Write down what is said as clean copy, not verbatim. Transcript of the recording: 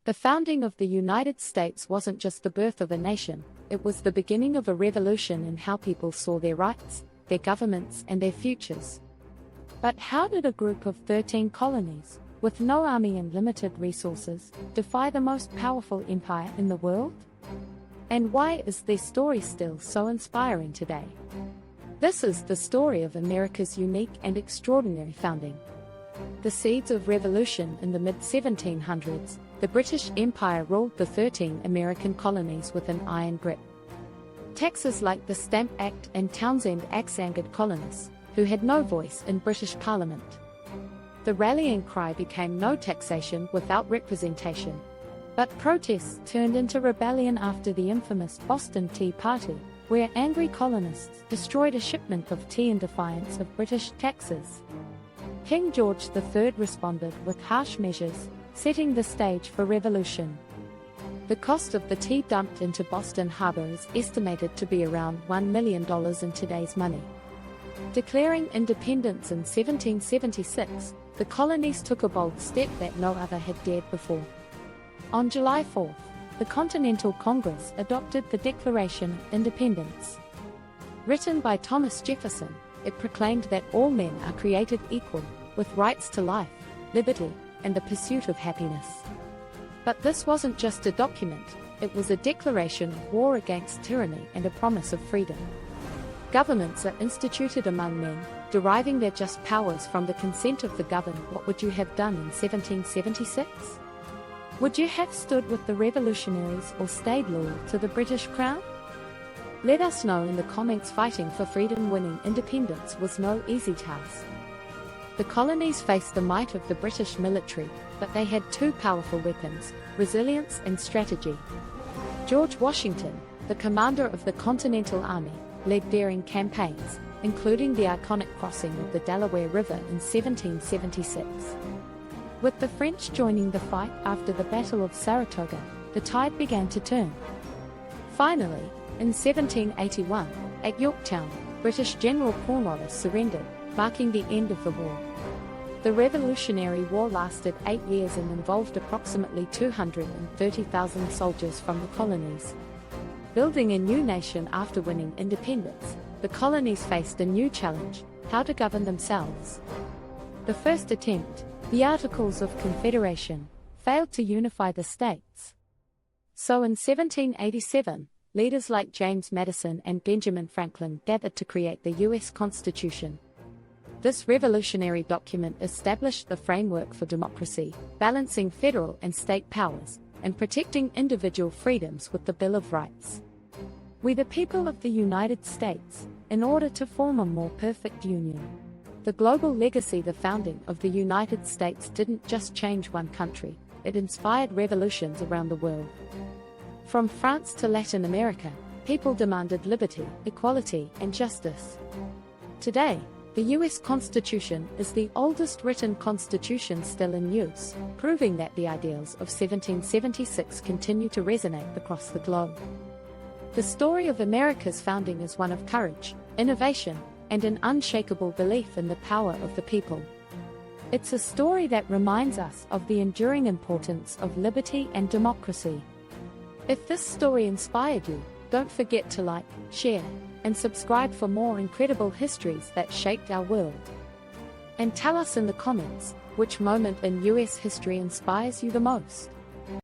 The founding of the United States wasn't just the birth of a nation, it was the beginning of a revolution in how people saw their rights, their governments, and their futures. But how did a group of 13 colonies, with no army and limited resources, defy the most powerful empire in the world? And why is their story still so inspiring today? This is the story of America's unique and extraordinary founding. The seeds of revolution in the mid-1700s, the British Empire ruled the 13 American colonies with an iron grip. Taxes like the Stamp Act and Townshend Acts angered colonists, who had no voice in British Parliament. The rallying cry became no taxation without representation. But protests turned into rebellion after the infamous Boston Tea Party, where angry colonists destroyed a shipment of tea in defiance of British taxes. King George III responded with harsh measures, setting the stage for revolution. The cost of the tea dumped into Boston Harbor is estimated to be around $1 million in today's money. Declaring independence in 1776, the colonies took a bold step that no other had dared before. On July 4, the Continental Congress adopted the Declaration of Independence. Written by Thomas Jefferson, it proclaimed that all men are created equal, with rights to life, liberty, and the pursuit of happiness. But this wasn't just a document, it was a declaration of war against tyranny and a promise of freedom. Governments are instituted among men, deriving their just powers from the consent of the governed. What would you have done in 1776? Would you have stood with the revolutionaries or stayed loyal to the British Crown? Let us know in the comments. Fighting for freedom, winning independence was no easy task. The colonies faced the might of the British military, but they had two powerful weapons: resilience and strategy. George Washington, the commander of the Continental Army, led daring campaigns, including the iconic crossing of the Delaware River in 1776. With the French joining the fight after the Battle of Saratoga, the tide began to turn. Finally, in 1781, at Yorktown, British General Cornwallis surrendered, marking the end of the war. The Revolutionary War lasted 8 years and involved approximately 230,000 soldiers from the colonies. Building a new nation after winning independence, the colonies faced a new challenge: how to govern themselves. The first attempt, the Articles of Confederation, failed to unify the states. So in 1787, leaders like James Madison and Benjamin Franklin gathered to create the U.S. Constitution. This revolutionary document established the framework for democracy, balancing federal and state powers, and protecting individual freedoms with the Bill of Rights. We the people of the United States, in order to form a more perfect union. The global legacy. The founding of the United States didn't just change one country, it inspired revolutions around the world. From France to Latin America, people demanded liberty, equality, and justice. Today, the U.S. Constitution is the oldest written constitution still in use, proving that the ideals of 1776 continue to resonate across the globe. The story of America's founding is one of courage, innovation, and an unshakable belief in the power of the people. It's a story that reminds us of the enduring importance of liberty and democracy. If this story inspired you, don't forget to like, share, and subscribe for more incredible histories that shaped our world. And tell us in the comments, which moment in US history inspires you the most?